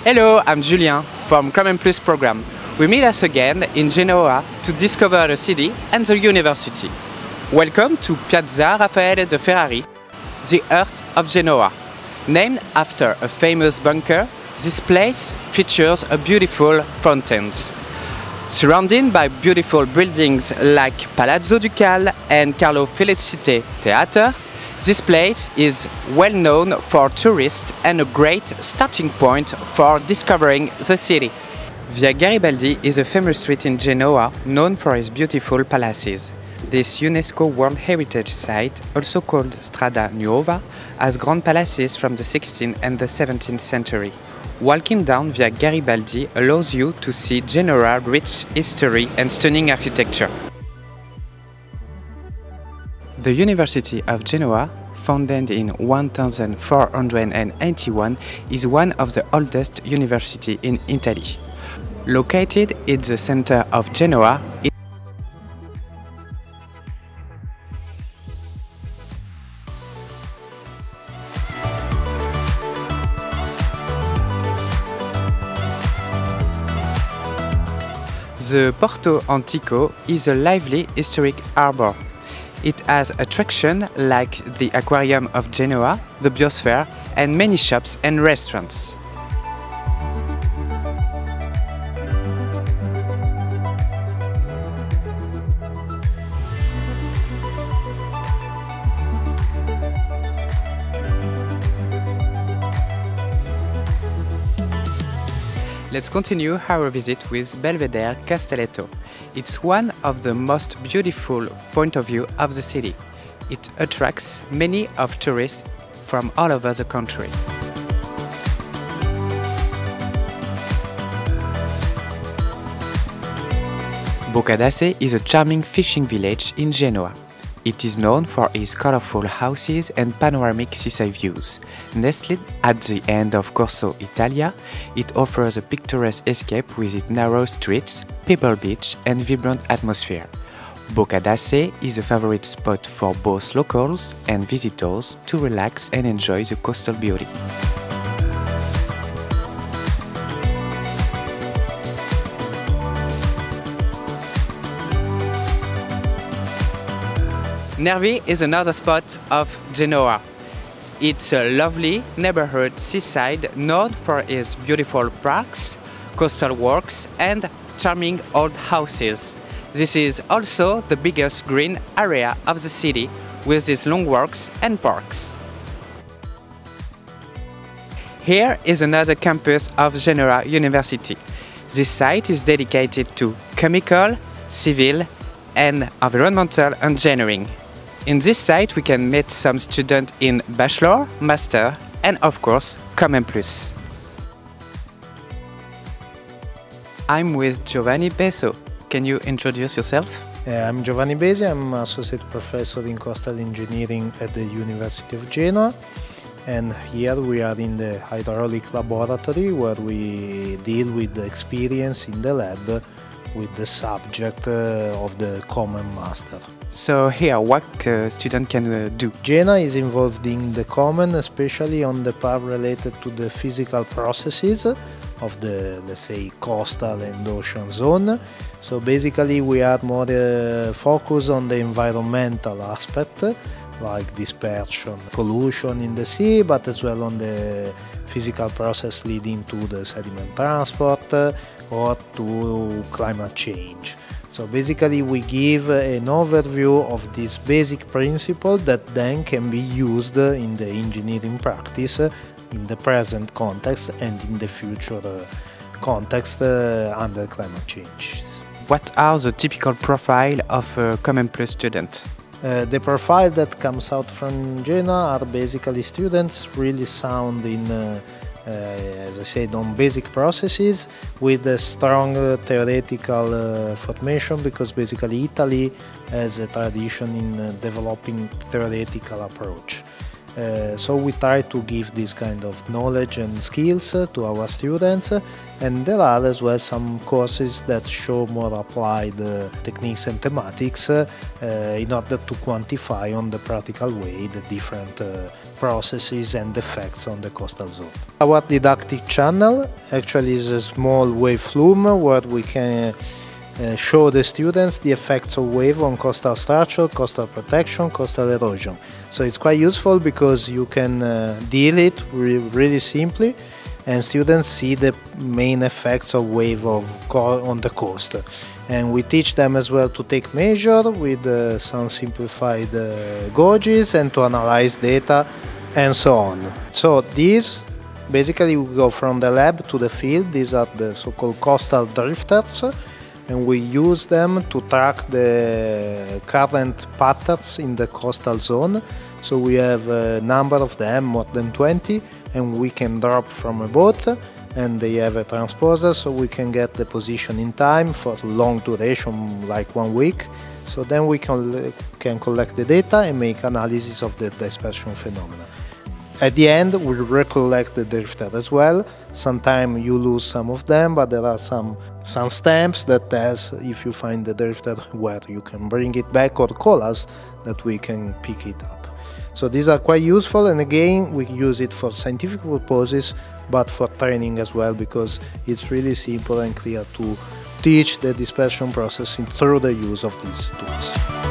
Hello, I'm Julien from CoMEM Plus program. We meet us again in Genova to discover the city and the university. Welcome to Piazza Raffaele de Ferrari, the heart of Genoa. Named after a famous bunker, this place features a beautiful fountain. Surrounded by beautiful buildings like Palazzo Ducal and Carlo Felicite Theatre, this place is well known for tourists and a great starting point for discovering the city. Via Garibaldi is a famous street in Genoa known for its beautiful palaces. This UNESCO World Heritage Site, also called Strada Nuova, has grand palaces from the 16th and the 17th century. Walking down via Garibaldi allows you to see Genoa's rich history and stunning architecture. The University of Genoa, founded in 1481, is one of the oldest universities in Italy. Located in the center of Genoa, the Porto Antico is a lively historic harbour. It has attractions like the Aquarium of Genoa, the Biosphere, and many shops and restaurants. Let's continue our visit with Belvedere Castelletto. It's one of the most beautiful point of view of the city. It attracts many of tourists from all over the country. Boccadace is a charming fishing village in Genoa. It is known for its colorful houses and panoramic seaside views. Nestled at the end of Corso Italia, it offers a picturesque escape with its narrow streets, pebble beach and vibrant atmosphere. Boccadace is a favorite spot for both locals and visitors to relax and enjoy the coastal beauty. Nervi is another spot of Genoa. It's a lovely neighborhood seaside known for its beautiful parks, coastal walks and charming old houses. This is also the biggest green area of the city with its long walks and parks. Here is another campus of Genoa University. This site is dedicated to chemical, civil and environmental engineering. In this site we can meet some students in Bachelor, Master and of course CoMEM Plus. I'm with Giovanni Beso. Can you introduce yourself? I'm Giovanni Besi, I'm Associate Professor in Coastal Engineering at the University of Genoa, and here we are in the hydraulic laboratory where we deal with the experience in the lab with the subject of the CoMEM Master. So here, what student can do? Genoa is involved in the CoMEM, especially on the part related to the physical processes of the, let's say, coastal and ocean zone. So basically we are more focused on the environmental aspect, like dispersion, pollution in the sea, but as well on the physical process leading to the sediment transport or to climate change. So basically we give an overview of this basic principle that then can be used in the engineering practice in the present context and in the future context under climate change. What are the typical profile of a CoMEM Plus student? The profile that comes out from Genoa are basically students really sound in as I said, on basic processes with a strong theoretical formation, because basically Italy has a tradition in developing theoretical approach. So we try to give this kind of knowledge and skills to our students, and there are as well some courses that show more applied techniques and thematics in order to quantify on the practical way the different processes and effects on the coastal zone. Our didactic channel actually is a small wave flume where we can show the students the effects of wave on coastal structure, coastal protection, coastal erosion. So it's quite useful because you can deal it really simply, and students see the main effects of wave on the coast. And we teach them as well to take measure with some simplified gauges and to analyze data and so on. So these basically we go from the lab to the field. These are the so-called coastal drifters, and we use them to track the current patterns in the coastal zone. So we have a number of them, more than 20, and we can drop from a boat, and they have a transposer, so we can get the position in time for long duration, like 1 week. So then we can collect the data and make analysis of the dispersion phenomena. At the end, we recollect the drifter as well. Sometimes you lose some of them, but there are some stamps that tells if you find the drifter where you can bring it back or call us that we can pick it up. So these are quite useful, and again we use it for scientific purposes but for training as well, because it's really simple and clear to teach the dispersion processing through the use of these tools.